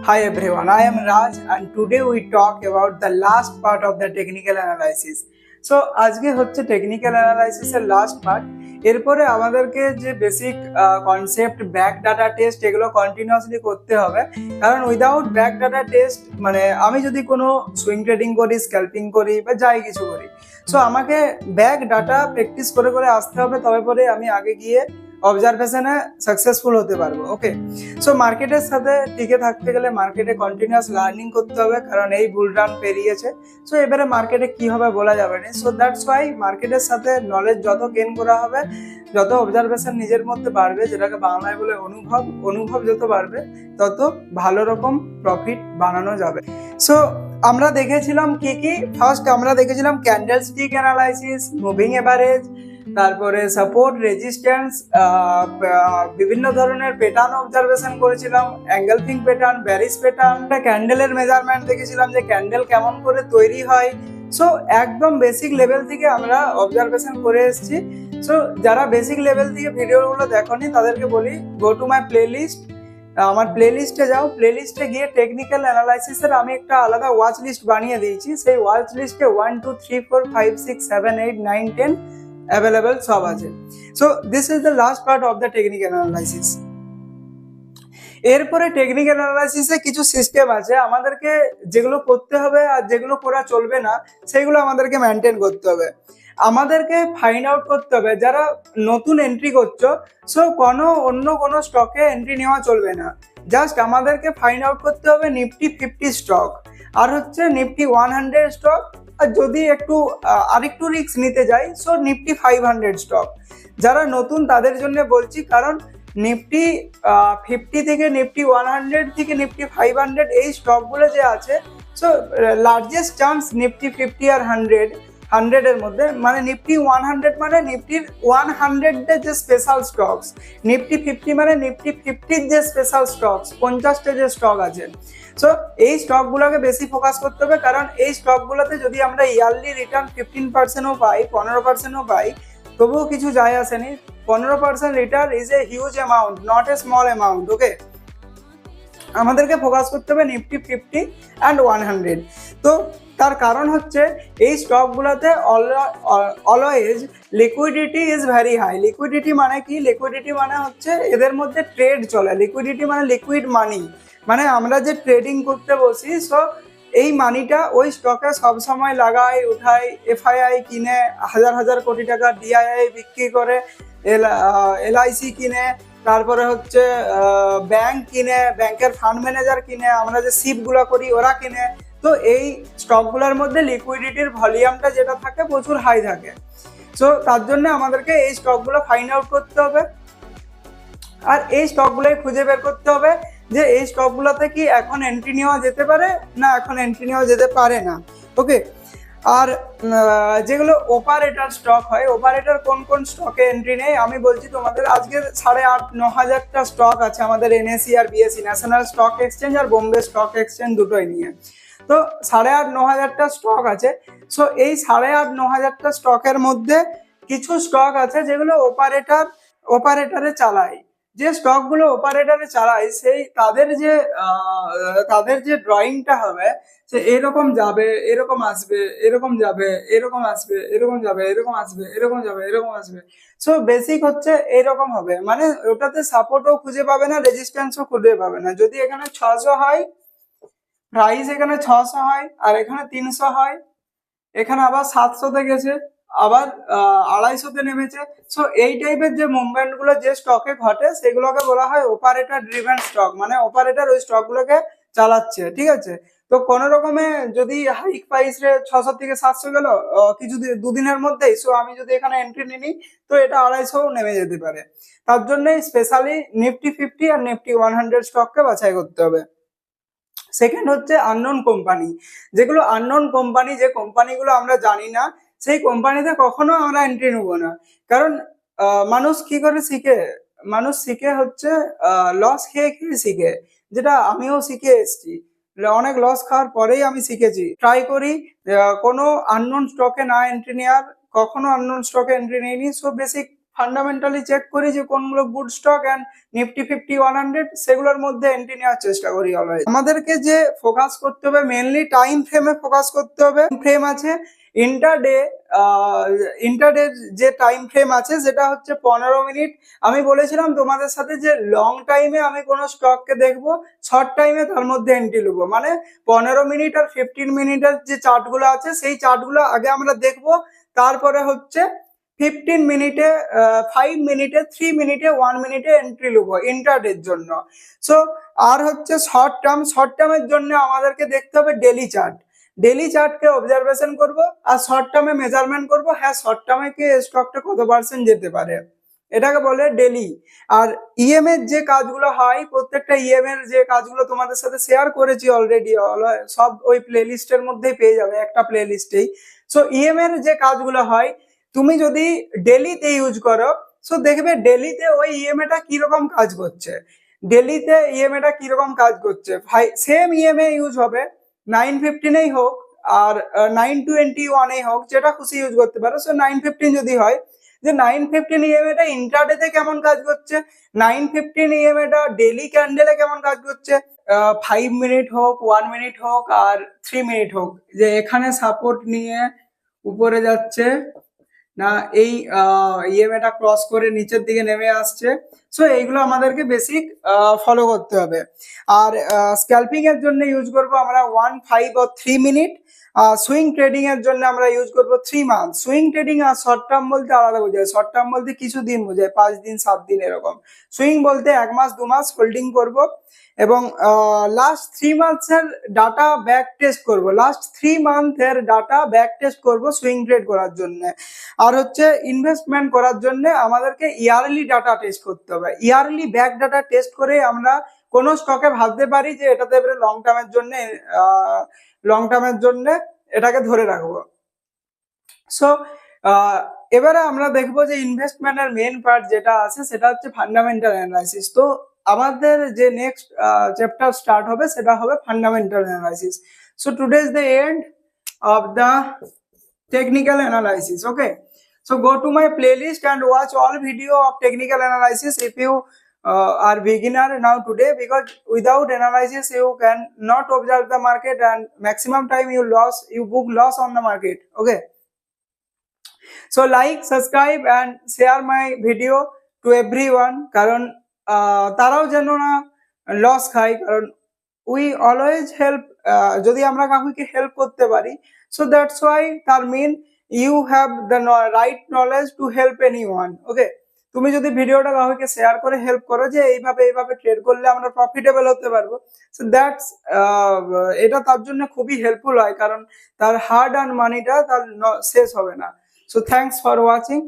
Hi everyone, I am Raj and today we talk about the last part of the technical analysis. So আজকে হচ্ছে technical অ্যানালাইসিসের last part. এরপরে আমাদেরকে যে basic concept back data test এগুলো continuously করতে হবে, কারণ উইদাউট ব্যাক ডাটা টেস্ট মানে আমি যদি কোনো সুইং ট্রেডিং করি, স্ক্যাল্পিং করি বা যাই কিছু করি, সো আমাকে ব্যাক ডাটা প্র্যাকটিস করে করে আসতে হবে, তবে পরে আমি আগে গিয়ে অবজারভেশনে সাকসেসফুল হতে পারবো। ওকে, সো মার্কেটের সাথে টিকে থাকতে গেলে মার্কেটে কন্টিনিউয়াস লার্নিং করতে হবে, কারণ এই বুল রান পেরিয়েছে। সো এবারে মার্কেটে কি হবে বলা যাবে না। সো দ্যাটস ওয়াই মার্কেটের সাথে নলেজ যত গেইন করা হবে, যত অবজারভেশন নিজের মধ্যে বাড়বে, যেটাকে বাংলায় বলে অনুভব যত বাড়বে, তত ভালো রকম প্রফিট বানানো যাবে। সো আমরা দেখেছিলাম কি ফার্স্ট আমরা দেখেছিলাম ক্যান্ডেলস্টিক অ্যানালাইসিস, মুভিং এভারেজ, তারপরে সাপোর্ট, রেজিস্ট্যান্স, বিভিন্ন ধরনের প্যাটার্ন অবজারভেশন করেছিলাম, অ্যাঙ্গেলফিং প্যাটার্ন, ব্যারিশ প্যাটার্ন, ক্যান্ডেলের মেজারমেন্ট দেখেছিলাম যে ক্যান্ডেল কেমন করে তৈরি হয়। সো একদম বেসিক লেভেল থেকে আমরা অবজারভেশন করে এসেছি। সো যারা বেসিক লেভেল থেকে ভিডিওগুলো দেখোনি তাদেরকে বলি, go to my playlist, আমার প্লে লিস্টে যাও। প্লে লিস্টে গিয়ে টেকনিক্যাল অ্যানালাইসিসের আমি একটা আলাদা ওয়াচ লিস্ট বানিয়ে দিয়েছি। সেই ওয়াচ লিস্টে 1 2 3 4 5 6 7 8 9 10 অ্যাভেলেবেল সব আছে। So this is the last part of the technical analysis. এরপরে টেকনিক্যাল অ্যানালাইসিসে কিছু সিস্টেম আছে আমাদেরকে, যেগুলো করতে হবে আর যেগুলো করা চলবে না সেগুলো আমাদেরকে মেনটেন করতে হবে। আমাদেরকে ফাইন্ড আউট করতে হবে, যারা নতুন এন্ট্রি করছো, সো অন্য কোনো স্টকে এন্ট্রি নেওয়া চলবে না। জাস্ট আমাদেরকে ফাইন্ড আউট করতে হবে নিফটি 50 স্টক আর হচ্ছে নিফটি 100 স্টক, আর যদি একটু আরেকটু রিস্ক নিতে যাই সো নিফটি 500 স্টক। যারা নতুন তাদের জন্য বলছি, কারণ নিফটি 50 থেকে নিফটি 100 থেকে নিফটি 500 এই স্টকগুলো যে আছে, সো লার্জেস্ট চান্স নিফটি 50 আর 100 এর মধ্যে, মানে নিফটি 100 মানে নিফটির 100 যে স্পেশাল স্টকস, নিফটি 50 মানে নিফটি 50 যে স্পেশাল স্টকস, 50টা যে স্টক আছে। সো এই স্টকগুলোকে বেশি ফোকাস করতে হবে, কারণ এই স্টকগুলোতে যদি আমরা ইয়ারলি রিটার্ন 15%ও পাই, 15%ও পাই, তবুও কিছু যায় আসেনি। 15% return is a huge amount, not a small amount. Okay, আমাদেরকে ফোকাস করতে হবে নিফটি 50 অ্যান্ড 100। তো তার কারণ হচ্ছে এই স্টকগুলোতে always liquidity is very high. Liquidity মানে কি? লিকুইডিটি মানে হচ্ছে এদের মধ্যে ট্রেড চলে। লিকুইডিটি মানে লিকুইড মানি, মানে আমরা যে ট্রেডিং করতে বসি, সো এই মানিটা ওই স্টকে সবসময় লাগাই, উঠাই, এফআইআই কিনে হাজার হাজার কোটি টাকা, ডিআইআই বিক্রি করে, এলআইসি কিনে, তারপরে হচ্ছে ব্যাংক কিনে, ব্যাংকের ফান্ড ম্যানেজার কিনে, আমরা যে সিপগুলো করি ওরা কিনে। তো এই স্টকগুলোর মধ্যে লিকুইডিটির ভলিউমটা যেটা থাকে প্রচুর হাই থাকে। সো তার জন্য আমাদেরকে এই স্টকগুলো ফাইন্ড আউট করতে হবে, আর এই স্টকগুলোই খুঁজে বের করতে হবে যে এই স্টকগুলোতে কি এখন এন্ট্রি নেওয়া যেতে পারে না এখন এন্ট্রি নেওয়া যেতে পারে না। ওকে, আর যেগুলো অপারেটর স্টক হয়, অপারেটর কোন কোন স্টকে এন্ট্রি নেই আমি বলছি তোমাদের। আজকে 8,500-9 হাজারটা স্টক আছে আমাদের এনএসি আর বিএসসি, ন্যাশনাল স্টক এক্সচেঞ্জ আর বোম্বে স্টক এক্সচেঞ্জ দুটোই নিয়ে। তো 8,500-9 হাজারটা স্টক আছে। সো এই 8,500-9 হাজারটা স্টকের মধ্যে কিছু স্টক আছে যেগুলো অপারেটরে চালায়। যে স্টকগুলো অপারেটরে চালায় সেই তাদের যে ড্রয়িংটা হবে, সে এরকম যাবে, এরকম আসবে, এরকম যাবে, এরকম আসবে, এরকম যাবে, এরকম আসবে, এরকম যাবে, এরকম আসবে। সো বেসিক হচ্ছে এরকম হবে, মানে ওটাতে সাপোর্টও খুঁজে পাবে না, রেজিস্ট্যান্সও খুঁজে পাবে না। যদি এখানে 600 হয় প্রাইস, এখানে 600 হয় আর এখানে 300 হয়, এখানে আবার 700-তে গেছে, আবার 250-তে নেমেছে। সো এই টাইপের যে মুভমেন্ট গুলো যে স্টকে ঘটে সেগুলোকে বলা হয় অপারেটর ড্রিভেন স্টক, মানে অপারেটর ওই স্টক গুলোকে চালাচ্ছে। ঠিক আছে, তো কোন রকমে যদি হাইক প্রাইস রে 600 থেকে 700 গেল কিছু দুদিনের মধ্যেই, সো আমি যদি এখানে এন্ট্রি নিই তো এটা 250 নেমে যেতে পারে। তার জন্য স্পেশালি নিফটি 50 আর নিফটি 100 স্টককে বাছাই করতে হবে। সেকেন্ড হচ্ছে আননোন কোম্পানি। যেগুলো আননোন কোম্পানি, যে কোম্পানিগুলো আমরা জানি না, সেই কোম্পানিতে কখনো আমরা এন্ট্রি নেব না। কারণ মানুষ কি করে শিখে? মানুষ শিখে হচ্ছে লস খেয়ে খেয়ে শিখে, যেটা আমিও শিখে এসেছি। অনেক লস খাওয়ার পরেই আমি শিখেছি। ট্রাই করি কোনো আননোন স্টকে না এন্ট্রি নেওয়ার, কখনো আননোন স্টকে এন্ট্রি নিইনি। সো বেসিক ফান্ডামেন্টালি চেক করি যে কোনগুলো গুড স্টক অ্যান্ড নিফটি 50 100 সেগুলোর মধ্যে এন্ট্রি নেওয়ার চেষ্টা করি অলওয়েজ। আমাদেরকে যে ফোকাস করতে হবে মেনলি টাইম ফ্রেমে ফোকাস করতে হবে। ফ্রেম আছে ইন্টারডে, ইন্টারডে যে টাইম ফ্রেম আছে যেটা হচ্ছে 15 মিনিট। আমি বলেছিলাম তোমাদের সাথে যে লং টাইমে আমি কোনো স্টককে দেখবো, শর্ট টাইমে তার মধ্যে এন্ট্রি নেবো, মানে 15 মিনিট আর 15 মিনিটের যে চার্টগুলো আছে সেই চার্টগুলো আগে আমরা দেখবো, তারপরে হচ্ছে 15 মিনিটে, 5 মিনিটে, 3 মিনিটে, 1 মিনিটে এন্ট্রি নেবো ইন্টারডের জন্য। সো আর হচ্ছে শর্ট টার্মের জন্য আমাদেরকে দেখতে হবে ডেলি চার্ট। ডেলি চার্টকে অবজারভেশন করব আর শর্ট টার্মে মেজারমেন্ট করব, হ্যাঁ শর্ট টার্মে কি স্টকটা কত পার্সেন্ট যেতে পারে, এটাকে বলে ডেলি। আর ইএম এর যে কাজগুলো হয়, প্রত্যেকটা ইএম এর যে কাজগুলো তোমাদের সাথে শেয়ার করেছি অলরেডি, সব ওই প্লে লিস্টের মধ্যেই পেয়ে যাবে, একটা প্লে লিস্টেই। সো ইএম এর যে কাজগুলো হয় তুমি যদি ডেলিতে ইউজ করো, সো দেখবে ডেলিতে ওই ইএমএটা কিরকম কাজ করছে, ডেলিতে ইএমএটা কিরকম কাজ করছে। সেম ইএমএ ইউজ হবে 915 হোক আর 921 হোক, যেটা খুশি ইউজ করতে পারো। সো 915 যদি হয়, যে 915 ইএমএটা ইন্ট্রাডেতে কেমন কাজ করছে, 915 ইএমএটা ডেলি ক্যান্ডেলে কেমন কাজ করছে, 5 মিনিট হোক, 1 মিনিট হোক আর 3 মিনিট হোক, যে এখানে সাপোর্ট নিয়ে উপরে যাচ্ছে না, এই ইএমএটা ক্রস করে নিচের দিকে নেমে আসছে। সো এইগুলো আমাদেরকে বেসিক ফলো করতে হবে। আর স্ক্যাল্পিং এর জন্য ইউজ করব আমরা 1, 5 ও 3 মিনিট। সুইং ট্রেডিং এর জন্য আমরা ইউজ করব 3 মান্থ। সুইং ট্রেডিং আর শর্ট টার্ম বলতে আলাদা বোঝায়। শর্ট টার্ম বলতে কিছু দিন বোঝায়, 5 দিন 7 দিন এরকম। সুইং বলতে 1 মাস 2 মাস হোল্ডিং করব এবং লাস্ট 3 মান্থের ডাটা ব্যাক টেস্ট করব, লাস্ট 3 মান্থের ডাটা ব্যাক টেস্ট করব সুইং ট্রেড করার জন্য। আর হচ্ছে ইনভেস্টমেন্ট করার জন্য আমাদেরকে ইয়ারলি ডাটা টেস্ট করতে হবে। ইয়ারলি ব্যাক ডাটা টেস্ট করে আমরা কোন স্টকে ভাবতে পারি যে এটাতে এবারে লং টার্মের জন্য এটাকে ধরে রাখবো। সো এবারে আমরা দেখবো যে ইনভেস্টমেন্টের মেন পার্ট যেটা আছে সেটা হচ্ছে ফান্ডামেন্টাল অ্যানালাইসিস। তো আমাদের যে নেক্সট চ্যাপ্টার স্টার্ট হবে সেটা হবে fundamental analysis. So today is the end of the technical analysis. Okay, so go to my playlist and watch all video of technical analysis if you are beginner now today, because without analysis you can not observe the market and maximum time you book loss on the market. Okay, so like, subscribe and share my video to everyone, কারণ তারাও যেন না loss খায়, কারণ we always help, যদি আমরা কাউকে help করতে পারি, so that's why তার mean you have the right knowledge to help anyone. Okay, তুমি যদি ভিডিওটা কাউকে শেয়ার করে হেল্প করো যে এইভাবে ট্রেড করলে আমরা প্রফিটেবল হতে পারবো, so that's এটা তার জন্য খুবই হেল্পফুল হয়, কারণ তার হার্ড আর্ন মানিটা তার শেষ হবে না। So thanks for watching.